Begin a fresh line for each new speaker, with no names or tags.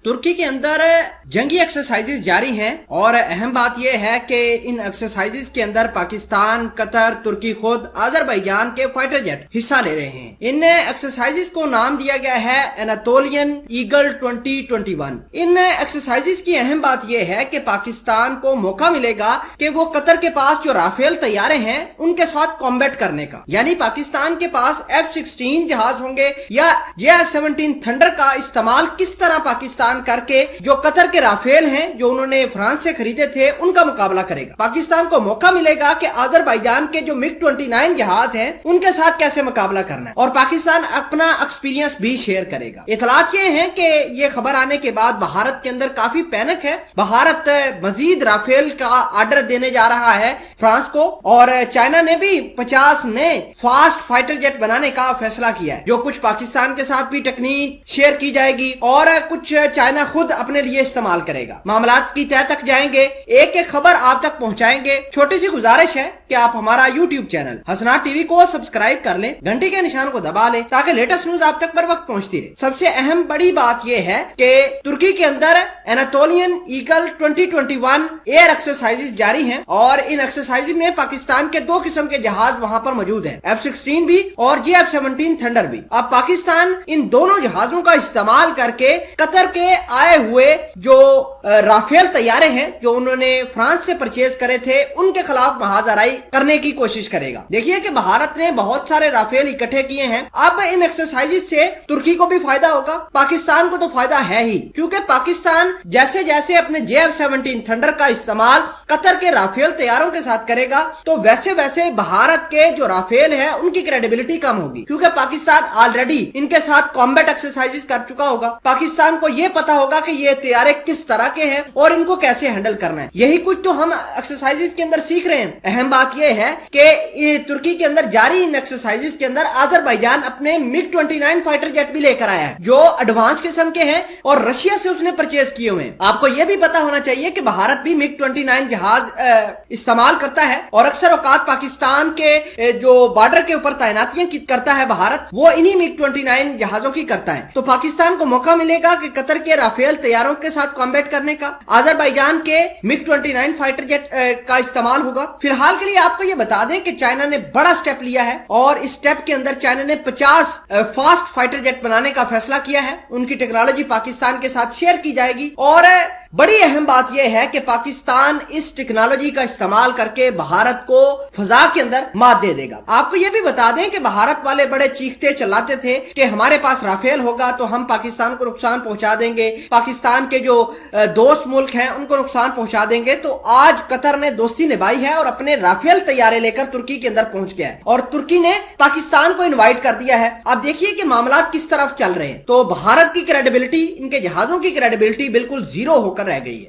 तुर्की के अंदर जंगी एक्सरसाइजेज जारी हैं और अहम बात यह है कि इन एक्सरसाइजेज के अंदर पाकिस्तान, कतर, तुर्की खुद, अजरबैजान के फाइटर जेट हिस्सा ले रहे हैं। इन एक्सरसाइजेज को नाम दिया गया है एनाटोलियन ईगल 2021। इन एक्सरसाइजेज की अहम बात यह है कि पाकिस्तान को मौका मिलेगा कि वो कतर के पास जो राफेल तैयारे हैं उनके साथ कॉम्बैट करने का, यानी पाकिस्तान के पास F-16 जहाज होंगे या F-17 थंडर का इस्तेमाल किस तरह पाकिस्तान करके जो कतर के राफेल हैं जो उन्होंने फ्रांस से खरीदे थे उनका मुकाबला करेगा। पाकिस्तान को मौका मिलेगा कि अजरबैजान के जो MiG-29 जहाज हैं उनके साथ कैसे मुकाबला करना है और पाकिस्तान अपना एक्सपीरियंस भी शेयर करेगा। इतलात ये हैं कि ये खबर आने के बाद भारत के अंदर काफी पैनिक है। भारत मजीद राफेल का ऑर्डर देने जा रहा है फ्रांस को और चाइना ने भी 50 नए फास्ट फाइटर जेट बनाने का फैसला किया है, जो कुछ पाकिस्तान के साथ भी टेक्निक शेयर की जाएगी और कुछ चाइना खुद अपने लिए इस्तेमाल करेगा। मामलात की तह तक जाएंगे, एक एक खबर आप तक पहुंचाएंगे। छोटी सी गुजारिश है कि आप हमारा YouTube चैनल हसनाट टीवी को सब्सक्राइब कर लें, घंटी के निशान को दबा लें ताकि लेटेस्ट न्यूज आप तक पर वक्त पहुंचती रहे। सबसे अहम बड़ी बात यह है कि तुर्की के अंदर एनाटोलियन ईगल 2021 एयर एक्सरसाइजेज जारी हैं और इन एक्सरसाइज में पाकिस्तान के दो किस्म के जहाज वहां पर मौजूद हैं, F-16 भी और F-17 थंडर भी। अब पाकिस्तान इन दोनों जहाजों का इस्तेमाल करके कतर के आए हुए जो राफेल तैयारे हैं जो उन्होंने फ्रांस से परचेज करे थे उनके खिलाफ महाजराई करने की कोशिश करेगा। देखिए कि भारत ने बहुत सारे राफेल इकट्ठे किए हैं। अब इन एक्सरसाइजेज से तुर्की को भी फायदा होगा, पाकिस्तान को तो फायदा है ही, क्योंकि पाकिस्तान जैसे जैसे अपने F-17 थंडर का इस्तेमाल कतर के राफेल तैयारों के साथ करेगा तो वैसे वैसे भारत के जो राफेल है उनकी क्रेडिबिलिटी कम होगी, क्योंकि पाकिस्तान ऑलरेडी इनके साथ कॉम्बैट एक्सरसाइजेज कर चुका होगा। पाकिस्तान को यह पता होगा कि ये तैयारे किस तरह के हैं और इनको कैसे हैंडल करना है। यही कुछ तो हम एक्सरसाइजेज के अंदर सीख रहे हैं। अहम बात यह है कि तुर्की के अंदर जारी इन एक्सरसाइजेज के अंदर अजरबैजान अपने MiG-29 फाइटर जेट भी लेकर आया है जो एडवांस किस्म के हैं और रशिया से उसने परचेज किए हुए हैं। आपको यह भी पता होना चाहिए कि भारत भी MiG-29 जहाज इस्तेमाल करता है और अक्सर औकात पाकिस्तान के जो बॉर्डर के ऊपर तैनातियां करता है भारत, वो इन्हीं MiG-29 जहाजों की करता है। तो पाकिस्तान को मौका मिलेगा कि कतर के राफेल तैयारों के साथ कॉम्बैट करने का, अजरबैजान के MiG-29 फाइटर जेट का इस्तेमाल होगा। फिलहाल के लिए आपको यह बता दें कि चाइना ने बड़ा स्टेप लिया है और इस स्टेप के अंदर चाइना ने 50 फास्ट फाइटर जेट बनाने का फैसला किया है। उनकी टेक्नोलॉजी पाकिस्तान के साथ शेयर की जाएगी और बड़ी अहम बात यह है कि पाकिस्तान इस टेक्नोलॉजी का इस्तेमाल करके भारत को फजा के अंदर मात दे देगा। आपको यह भी बता दें कि भारत वाले बड़े चीखते चिल्लाते थे कि हमारे पास राफेल होगा तो हम पाकिस्तान को नुकसान पहुंचा देंगे, पाकिस्तान के जो दोस्त मुल्क हैं उनको नुकसान पहुंचा देंगे। तो आज कतर ने दोस्ती निभाई है और अपने राफेल तैयारे लेकर तुर्की के अंदर पहुंच गया है और तुर्की ने पाकिस्तान को इन्वाइट कर दिया है। अब देखिए कि मामला किस तरफ चल रहे हैं। तो भारत की क्रेडिबिलिटी, इनके जहाजों की क्रेडिबिलिटी बिल्कुल जीरो होकर रह गई है।